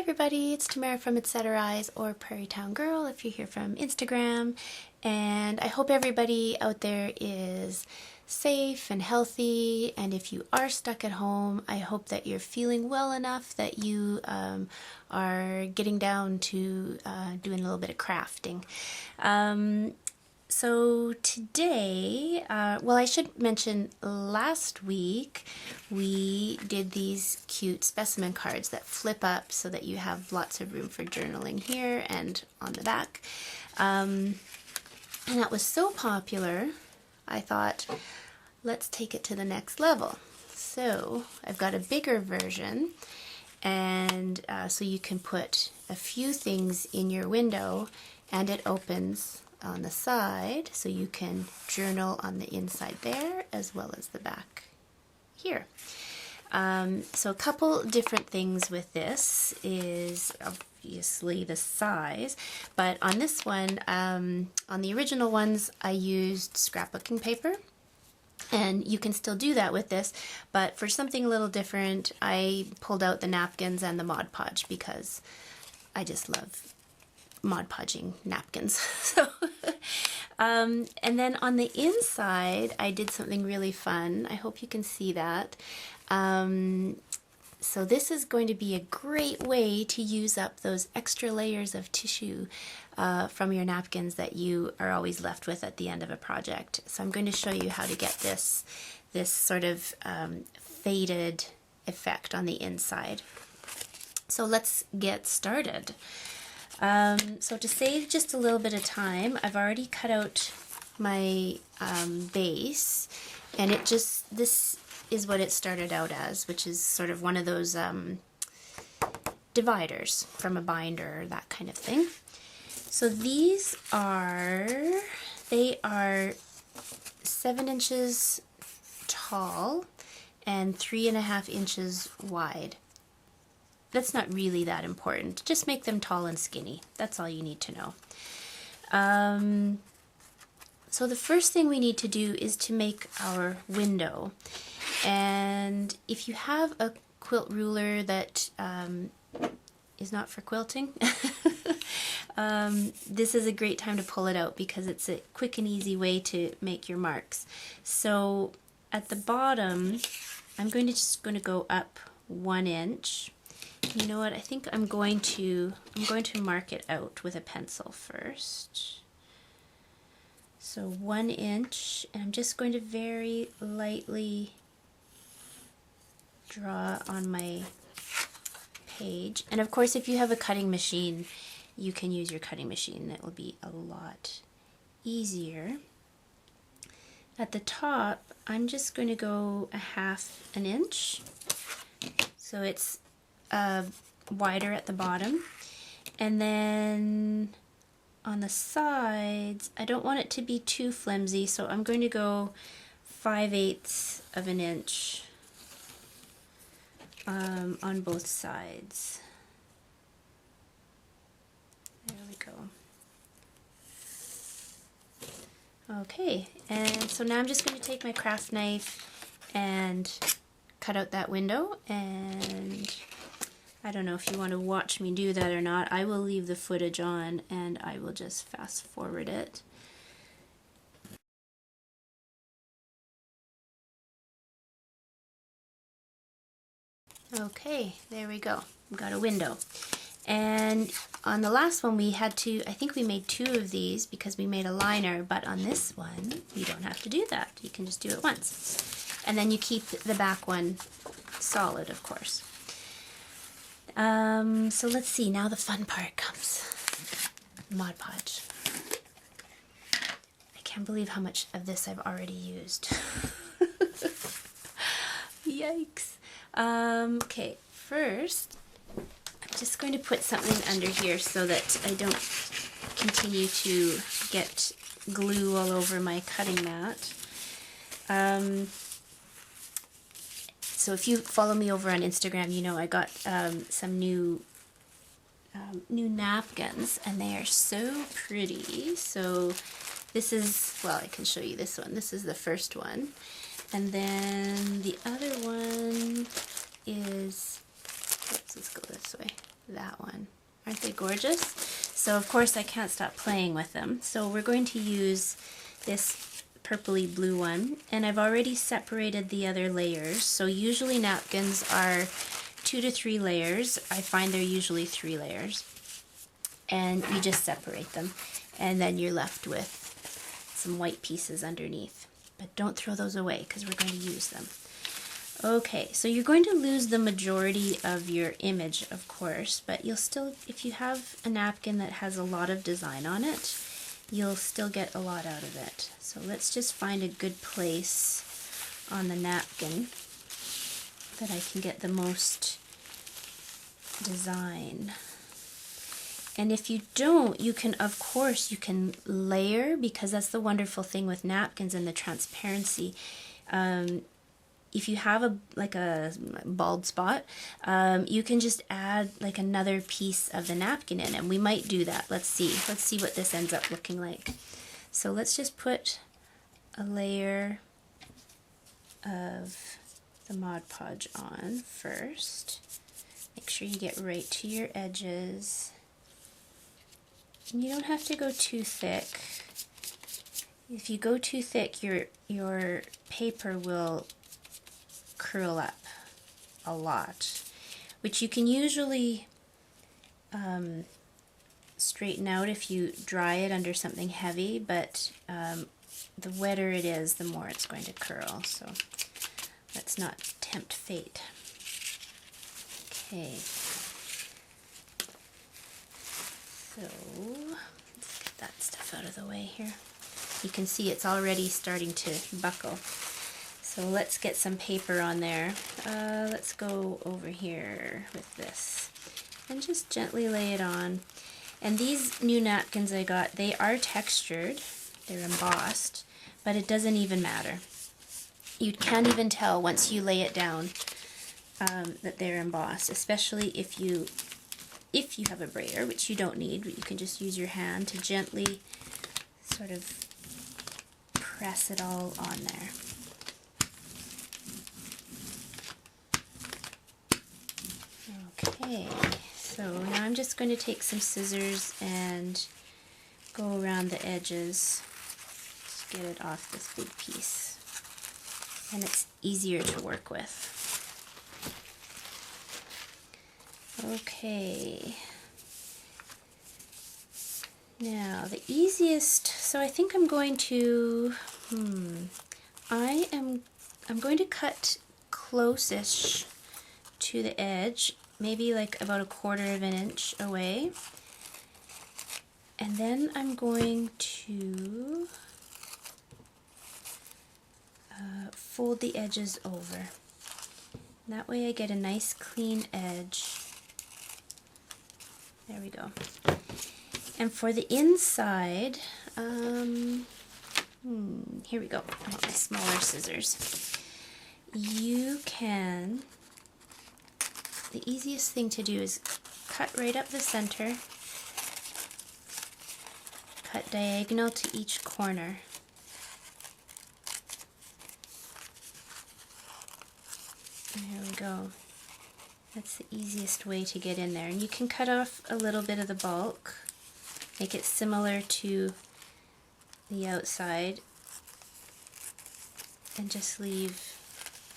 everybody, it's Tamara from Eyes or Prairie Town Girl if you're here from Instagram, and I hope everybody out there is safe and healthy, and if you are stuck at home, I hope that you're feeling well enough that you are getting down to doing a little bit of crafting. So today, well, I should mention last week we did these cute specimen cards that flip up so that you have lots of room for journaling here and on the back. And that was so popular, I thought, let's take it to the next level. So I've got a bigger version, and so you can put a few things in your window, and it opens on the side, so you can journal on the inside there as well as the back here. So a couple different things with this is obviously the size, but on this one, on the original ones, I used scrapbooking paper, and you can still do that with this, but for something a little different, I pulled out the napkins and the Mod Podge because I just love Mod Podging napkins. So, and then on the inside, I did something really fun. I hope you can see that. So this is going to be a great way to use up those extra layers of tissue from your napkins that you are always left with at the end of a project. So I'm going to show you how to get this sort of faded effect on the inside. So let's get started. So to save just a little bit of time, I've already cut out my base, and this is what it started out as, which is sort of one of those dividers from a binder, that kind of thing. So these they are 7 inches tall and 3.5 inches wide. That's not really that important. Just make them tall and skinny. That's all you need to know. So the first thing we need to do is to make our window. And if you have a quilt ruler that is not for quilting, this is a great time to pull it out because it's a quick and easy way to make your marks. So at the bottom, I'm just going to go up 1 inch. You know what, I think I'm going to mark it out with a pencil first. So 1 inch, and I'm just going to very lightly draw on my page. And of course, if you have a cutting machine, you can use your cutting machine. That will be a lot easier. At the top, I'm just going to go 1/2 inch. So it's wider at the bottom, and then on the sides I don't want it to be too flimsy, so I'm going to go 5/8 of an inch on both sides. There we go. Okay, and so now I'm just going to take my craft knife and cut out that window, and I don't know if you want to watch me do that or not. I will leave the footage on and I will just fast forward it. Okay, there we go. We've got a window. And on the last one we had to, I think we made 2 of these because we made a liner, but on this one you don't have to do that. You can just do it once. And then you keep the back one solid, of course. So let's see, now the fun part comes. Mod Podge. I can't believe how much of this I've already used. Yikes. Okay, first, I'm just going to put something under here so that I don't continue to get glue all over my cutting mat. So if you follow me over on Instagram, you know I got some new napkins, and they are so pretty. So this is, well, I can show you this one. This is the first one. And then the other one is, let's go this way. that one. Aren't they gorgeous? So of course I can't stop playing with them. So we're going to use this purpley blue one, and I've already separated the other layers. So usually napkins are 2 to 3 layers. I find they're usually 3 layers. And you just separate them, and then you're left with some white pieces underneath. But don't throw those away because we're going to use them. Okay, so you're going to lose the majority of your image, of course, but you'll still, if you have a napkin that has a lot of design on it, you'll still get a lot out of it. So let's just find a good place on the napkin that I can get the most design. And if you don't, you can, of course, you can layer, because that's the wonderful thing with napkins and the transparency. If you have a bald spot, you can just add like another piece of the napkin in, and we might do that. Let's see what this ends up looking like. So let's just put a layer of the Mod Podge on first. Make sure you get right to your edges. And you don't have to go too thick. If you go too thick, your paper will curl up a lot, which you can usually straighten out if you dry it under something heavy, but the wetter it is, the more it's going to curl, so let's not tempt fate. Okay, so let's get that stuff out of the way here. You can see it's already starting to buckle. So let's get some paper on there. Let's go over here with this and just gently lay it on. And these new napkins I got, they are textured, they're embossed, but it doesn't even matter. You can't even tell once you lay it down that they're embossed, especially if you have a braider, which you don't need, but you can just use your hand to gently sort of press it all on there. Okay, so now I'm just going to take some scissors and go around the edges to get it off this big piece, and it's easier to work with. Okay, now the easiest, so I think I'm going to, I'm going to cut close-ish to the edge, maybe like about 1/4 of an inch away, and then I'm going to fold the edges over. That way I get a nice clean edge. There we go. And for the inside, here we go. I want my smaller scissors. You can, the easiest thing to do is cut right up the center, cut diagonal to each corner. There we go. That's the easiest way to get in there. And you can cut off a little bit of the bulk, make it similar to the outside, and just leave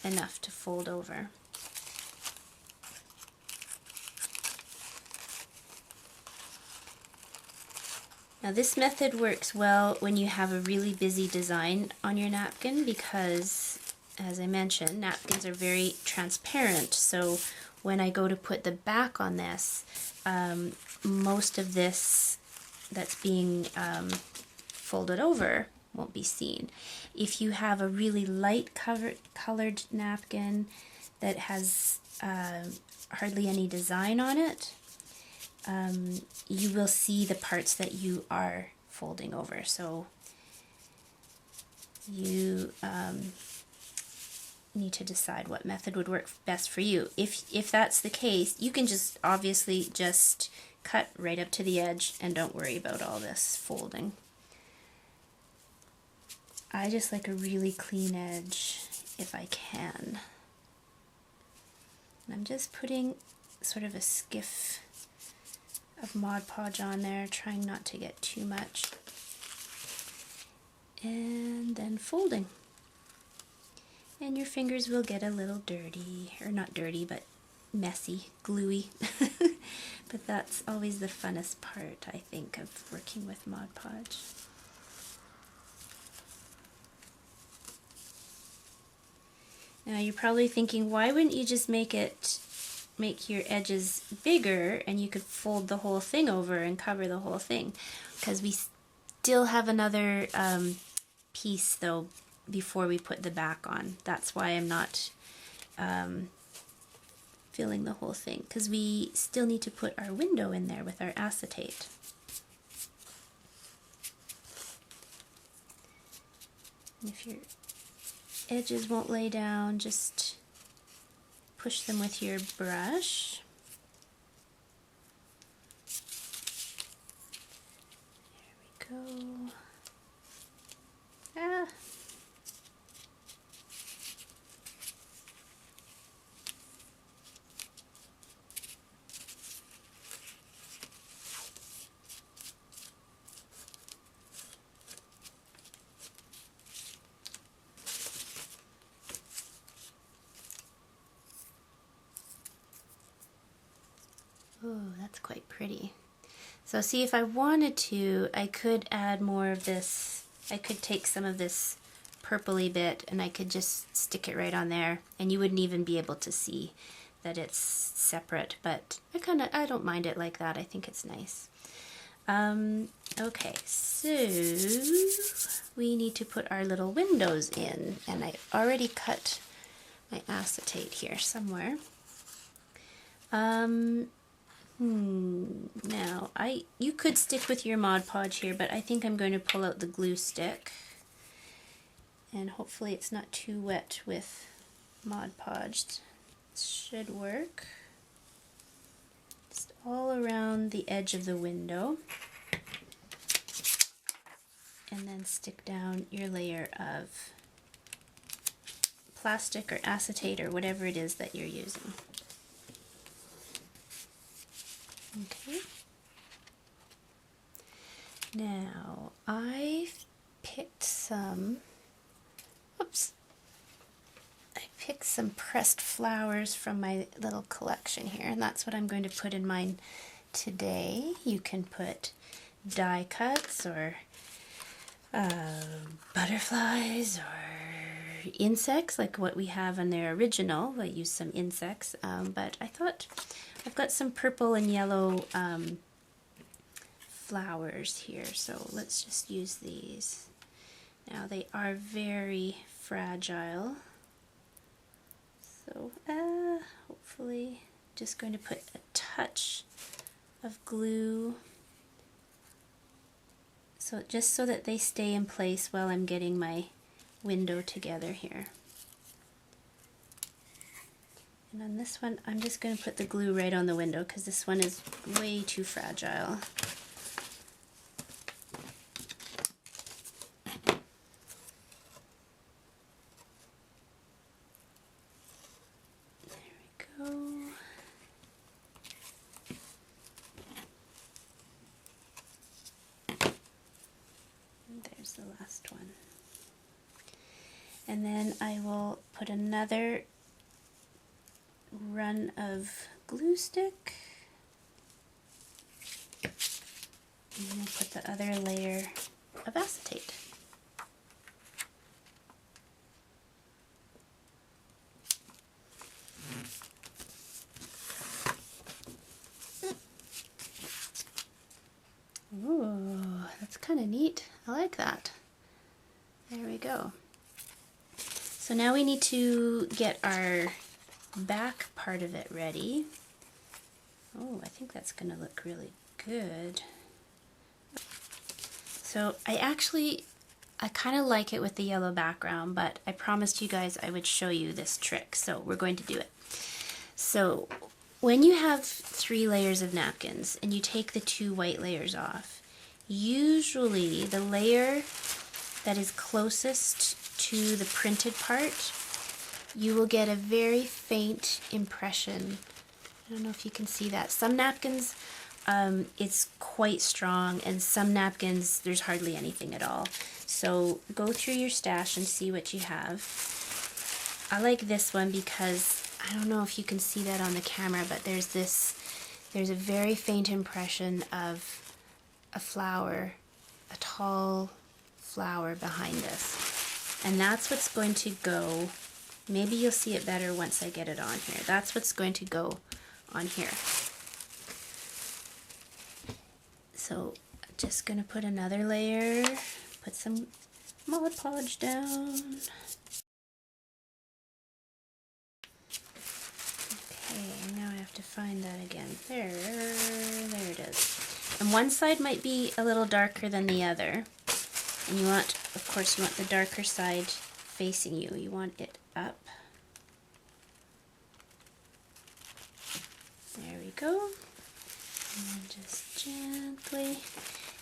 enough to fold over. Now this method works well when you have a really busy design on your napkin because, as I mentioned, napkins are very transparent, so when I go to put the back on this, most of this that's being folded over won't be seen. If you have a really light colored napkin that has hardly any design on it, you will see the parts that you are folding over. So you need to decide what method would work best for you. If that's the case, you can just obviously just cut right up to the edge and don't worry about all this folding. I just like a really clean edge if I can. And I'm just putting sort of a skiff of Mod Podge on there, trying not to get too much. And then folding. And your fingers will get a little dirty, or not dirty, but messy, gluey. But that's always the funnest part, I think, of working with Mod Podge. Now you're probably thinking, why wouldn't you just make your edges bigger and you could fold the whole thing over and cover the whole thing? Because we still have another piece though before we put the back on. That's why I'm not filling the whole thing, because we still need to put our window in there with our acetate. And if your edges won't lay down, just push them with your brush. There we go. Ah. Oh, that's quite pretty. So see, if I wanted to, I could add more of this. I could take some of this purpley bit and I could just stick it right on there, and you wouldn't even be able to see that it's separate, but I don't mind it like that. I think it's nice. Okay, so we need to put our little windows in, and I already cut my acetate here somewhere. Now, you could stick with your Mod Podge here, but I think I'm going to pull out the glue stick. And hopefully it's not too wet with Mod Podge. It should work. Just all around the edge of the window. And then stick down your layer of plastic or acetate or whatever it is that you're using. Okay. Now I picked some, I picked some pressed flowers from my little collection here, and that's what I'm going to put in mine today. You can put die cuts or butterflies or insects like what we have in their original. I used some insects, but I thought I've got some purple and yellow flowers here, so let's just use these. Now they are very fragile, so hopefully just going to put a touch of glue, so just so that they stay in place while I'm getting my window together here. And on this one, I'm just going to put the glue right on the window because this one is way too fragile. There we go. And there's the last one. And then I will put another run of glue stick, and then put the other layer of acetate. Ooh, that's kind of neat. I like that. There we go. So now we need to get our back part of it ready. Oh, I think that's going to look really good. So I kind of like it with the yellow background, but I promised you guys I would show you this trick, so we're going to do it. So when you have 3 layers of napkins and you take the 2 white layers off, usually the layer that is closest to the printed part, you will get a very faint impression. I don't know if you can see that. Some napkins it's quite strong, and some napkins, there's hardly anything at all. So go through your stash and see what you have. I like this one because, I don't know if you can see that on the camera, but there's a very faint impression of a flower, a tall flower behind this. And that's what's going to go, maybe you'll see it better once I get it on here. That's what's going to go on here. So I'm just going to put another layer, put some Mod Podge down. Okay, now I have to find that again. There it is. And one side might be a little darker than the other. And you want, of course, you want the darker side facing you. You want it up. There we go. And just gently.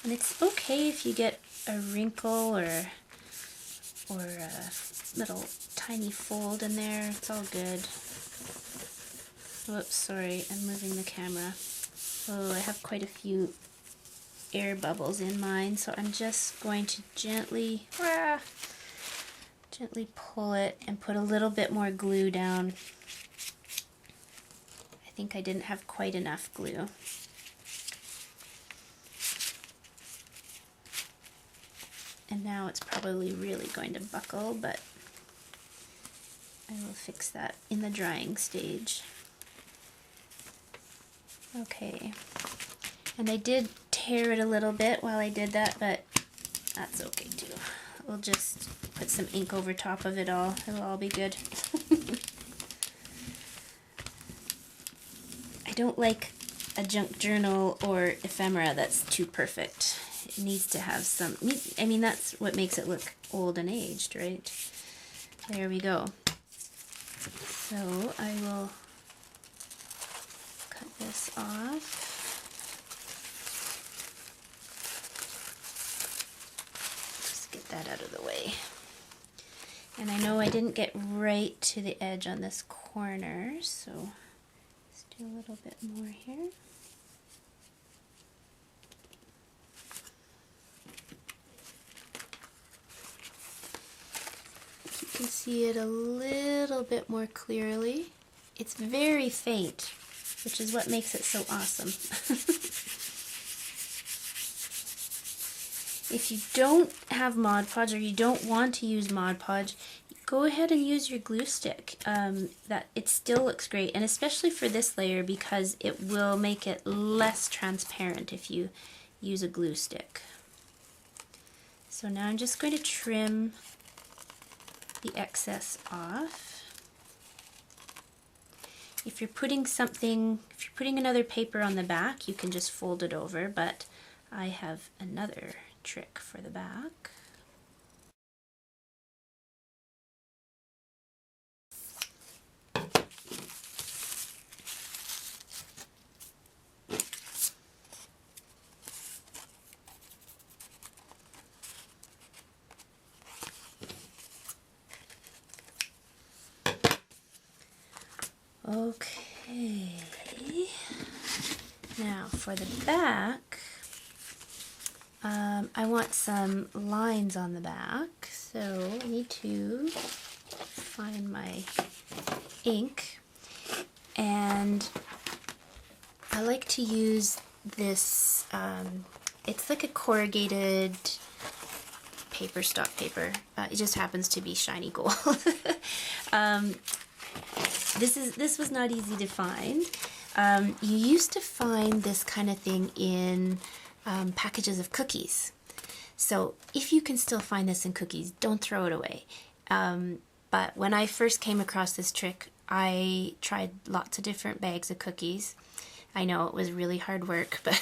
And it's okay if you get a wrinkle or a little tiny fold in there. It's all good. Whoops, sorry, I'm moving the camera. Oh, I have quite a few air bubbles in mine, so I'm just going to gently pull it and put a little bit more glue down. I think I didn't have quite enough glue. And now it's probably really going to buckle, but I will fix that in the drying stage. Okay, and I did tear it a little bit while I did that, but that's okay too. We'll just put some ink over top of it all. It'll all be good. I don't like a junk journal or ephemera that's too perfect. It needs to have some, I mean, that's what makes it look old and aged, right? There we go. So I will cut this off. Just get that out of the way. And I know I didn't get right to the edge on this corner, so let's do a little bit more here. You can see it a little bit more clearly. It's very faint, which is what makes it so awesome. If you don't have Mod Podge or you don't want to use Mod Podge, go ahead and use your glue stick. That it still looks great, and especially for this layer because it will make it less transparent if you use a glue stick. So now I'm just going to trim the excess off. If you're putting another paper on the back, you can just fold it over, but I have another trick for the back. Okay, now for the back, I want some lines on the back, so I need to find my ink, and I like to use this, it's like a corrugated paper, stock paper. It just happens to be shiny gold. This was not easy to find. You used to find this kind of thing in packages of cookies. So if you can still find this in cookies, don't throw it away. But when I first came across this trick, I tried lots of different bags of cookies. I know it was really hard work, but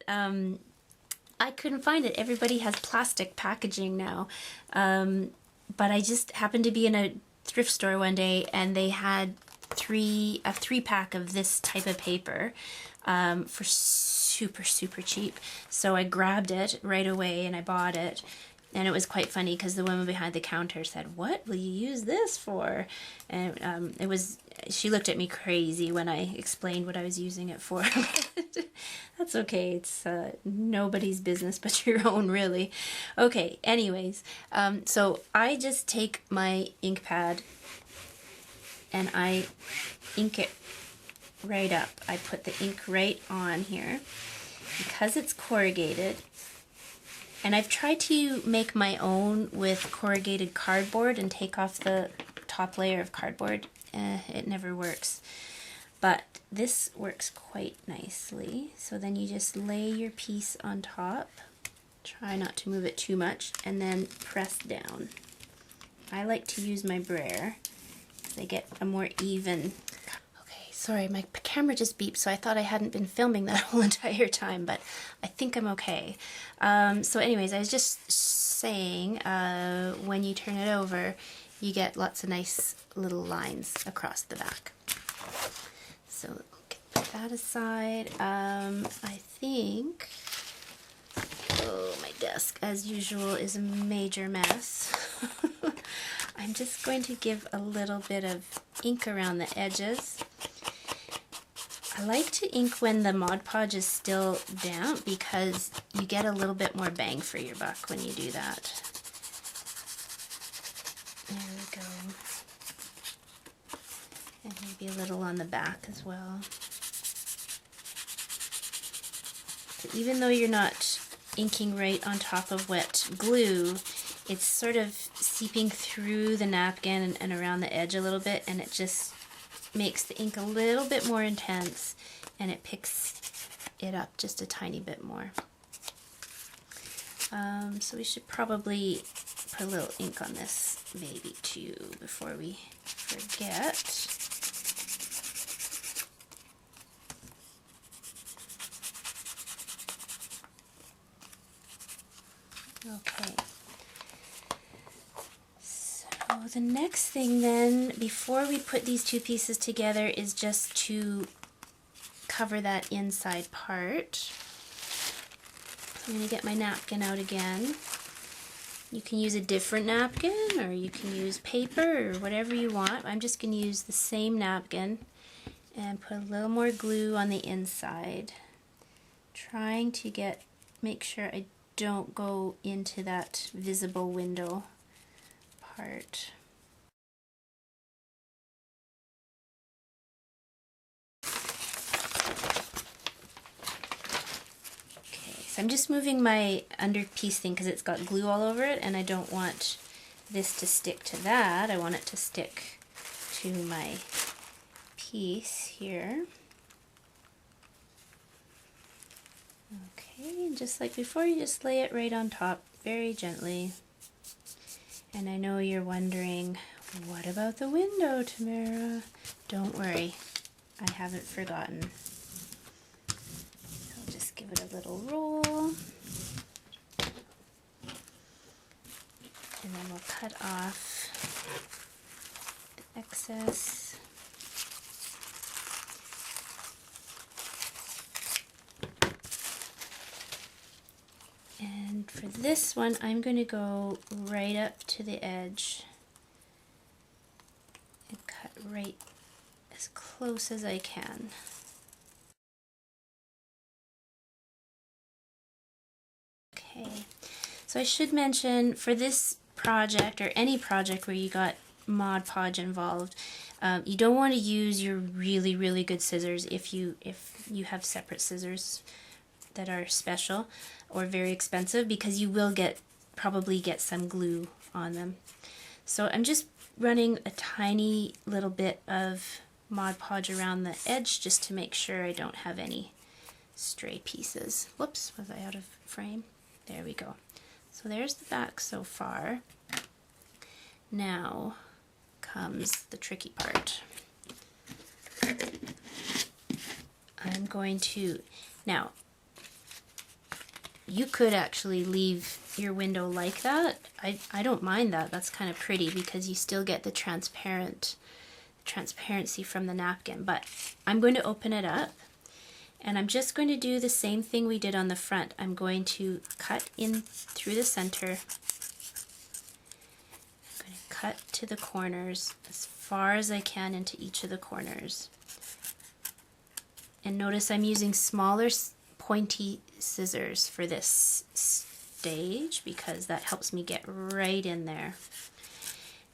I couldn't find it. Everybody has plastic packaging now. But I just happened to be in a thrift store one day, and they had a 3-pack of this type of paper for super cheap. So I grabbed it right away and I bought it. And it was quite funny because the woman behind the counter said, "What will you use this for?" And she looked at me crazy when I explained what I was using it for. That's okay. It's nobody's business but your own, really. Okay, anyways, so I just take my ink pad and I ink it right up. I put the ink right on here because it's corrugated. And I've tried to make my own with corrugated cardboard and take off the top layer of cardboard. It never works. But this works quite nicely. So then you just lay your piece on top. Try not to move it too much. And then press down. I like to use my brayer because I get a more even. Okay, sorry, my camera just beeped, so I thought I hadn't been filming that whole entire time, but I think I'm okay. So anyways, I was just saying, when you turn it over, you get lots of nice little lines across the back. So put that aside. I think, oh, my desk, as usual, is a major mess. I'm just going to give a little bit of ink around the edges. I like to ink when the Mod Podge is still damp because you get a little bit more bang for your buck when you do that. There we go. And maybe a little on the back as well. So even though you're not inking right on top of wet glue, it's sort of seeping through the napkin and around the edge a little bit, and it just makes the ink a little bit more intense, and it picks it up just a tiny bit more. So we should probably put a little ink on this baby too before we forget. Okay. So the next thing then, before we put these two pieces together, is just to cover that inside part. I'm going to get my napkin out again. You can use a different napkin, or you can use paper, or whatever you want. I'm just going to use the same napkin and put a little more glue on the inside, trying to make sure I don't go into that visible window part. So I'm just moving my underpiece thing because it's got glue all over it, and I don't want this to stick to that. I want it to stick to my piece here. Okay, and just like before, you just lay it right on top very gently. And I know you're wondering, what about the window, Tamara? Don't worry, I haven't forgotten. Give it a little roll, and then we'll cut off the excess. And for this one, I'm going to go right up to the edge and cut right as close as I can. Okay, so I should mention, for this project, or any project where you got Mod Podge involved, you don't want to use your really, really good scissors if you have separate scissors that are special or very expensive, because you will probably get some glue on them. So I'm just running a tiny little bit of Mod Podge around the edge just to make sure I don't have any stray pieces. Whoops, was I out of frame? There we go. So there's the back so far. Now comes the tricky part. I'm going to, now, you could actually leave your window like that. I don't mind that. That's kind of pretty because you still get the transparency from the napkin. But I'm going to open it up. And I'm just going to do the same thing we did on the front. I'm going to cut in through the center into the corners, as far as I can into each of the corners. And notice I'm using smaller pointy scissors for this stage because that helps me get right in there.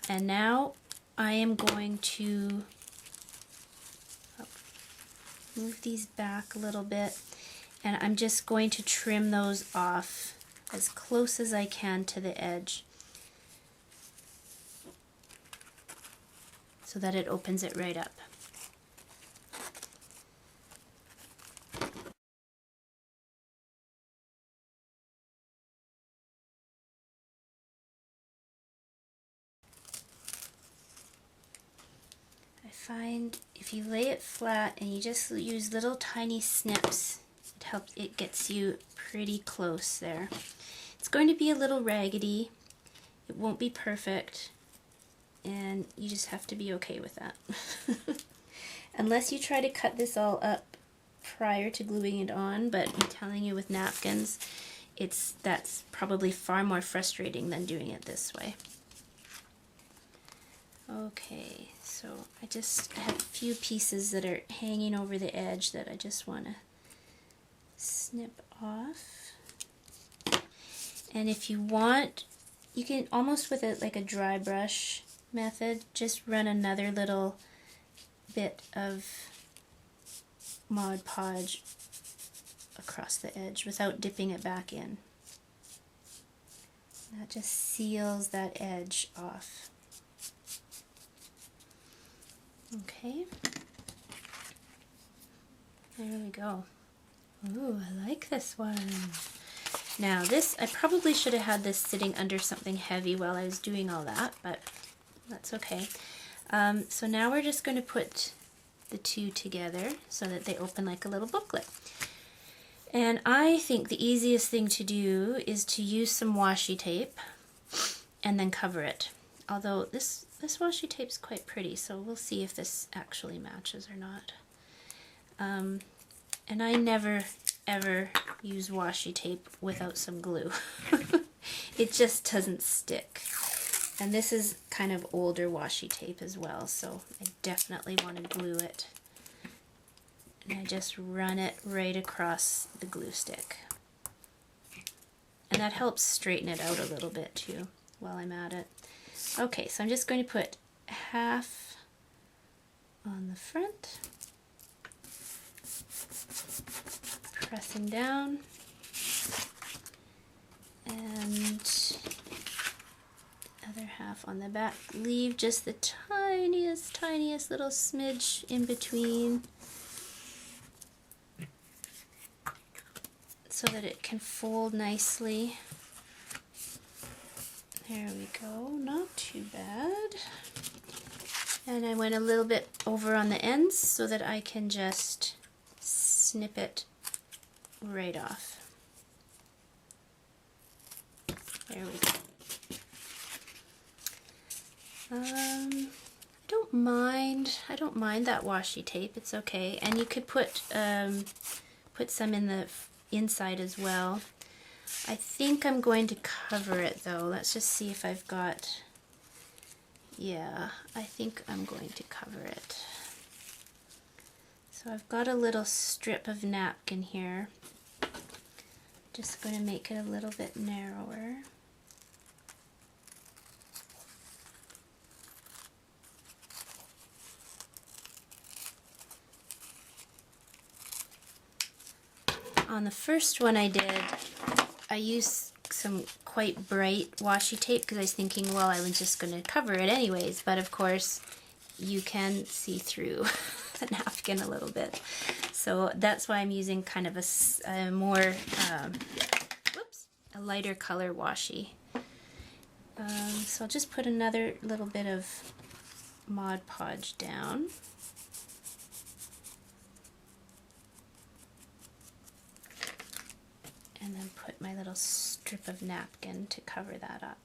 And now I am going to move these back a little bit, and I'm just going to trim those off as close as I can to the edge so that it opens it right up. Find if you lay it flat and you just use little tiny snips, it gets you pretty close there. It's going to be a little raggedy, it won't be perfect, and you just have to be okay with that. Unless you try to cut this all up prior to gluing it on, but I'm telling you, with napkins, that's probably far more frustrating than doing it this way. Okay, so I have a few pieces that are hanging over the edge that I just want to snip off. And if you want, you can almost with like a dry brush method, just run another little bit of Mod Podge across the edge without dipping it back in. That just seals that edge off. Okay, there we go. Ooh, I like this one. Now this, I probably should have had this sitting under something heavy while I was doing all that, but that's okay. So now we're just going to put the two together so that they open like a little booklet. And I think the easiest thing to do is to use some washi tape and then cover it. Although this washi tape is quite pretty, so we'll see if this actually matches or not. And I never ever use washi tape without some glue. It just doesn't stick. And this is kind of older washi tape as well, so I definitely want to glue it. And I just run it right across the glue stick. And that helps straighten it out a little bit too while I'm at it. Okay, so I'm just going to put half on the front, pressing down, and other half on the back. Leave just the tiniest little smidge in between so that it can fold nicely. There we go, not too bad. And I went a little bit over on the ends so that I can just snip it right off. There we go. I don't mind that washi tape. It's okay, and you could put some in the inside as well. I think I'm going to cover it though. Let's just see if I've got, yeah, I think I'm going to cover it. So I've got a little strip of napkin here. Just going to make it a little bit narrower. On the first one I did, I used some quite bright washi tape because I was thinking, well, I was just going to cover it anyways, but of course you can see through the napkin a little bit. So that's why I'm using kind of a more, a lighter color washi. So I'll just put another little bit of Mod Podge down. And then put my little strip of napkin to cover that up.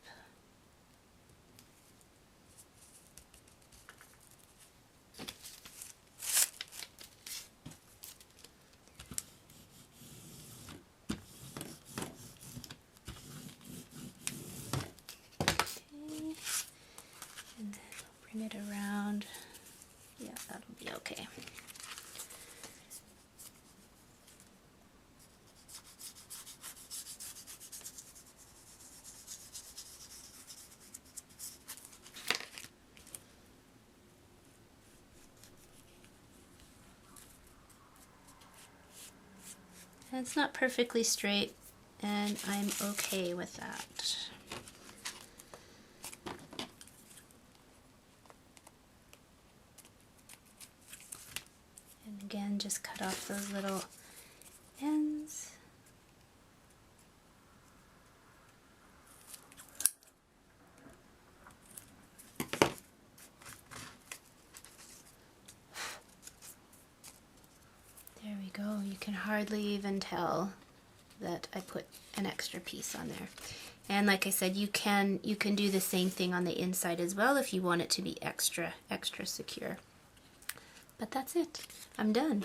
Okay. And be okay. And it's not perfectly straight, and I'm okay with that. And again, just cut off those little ends. There we go. You can hardly even tell that I put an extra piece on there. And like I said, you can do the same thing on the inside as well if you want it to be extra secure. But that's it. I'm done.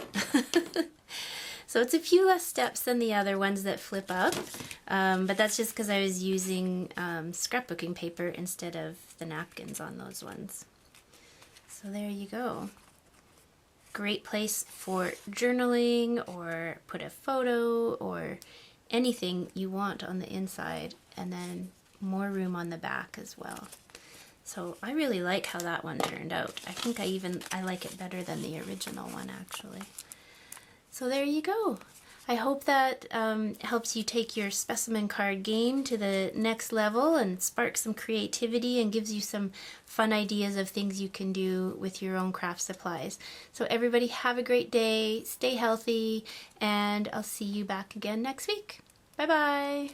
So it's a few less steps than the other ones that flip up, but that's just because I was using scrapbooking paper instead of the napkins on those ones. So there you go. Great place for journaling, or put a photo or anything you want on the inside, and then more room on the back as well. So I really like how that one turned out. I think I like it better than the original one, actually. So there you go. I hope that helps you take your specimen card game to the next level and sparks some creativity and gives you some fun ideas of things you can do with your own craft supplies. So everybody have a great day, stay healthy, and I'll see you back again next week. Bye-bye.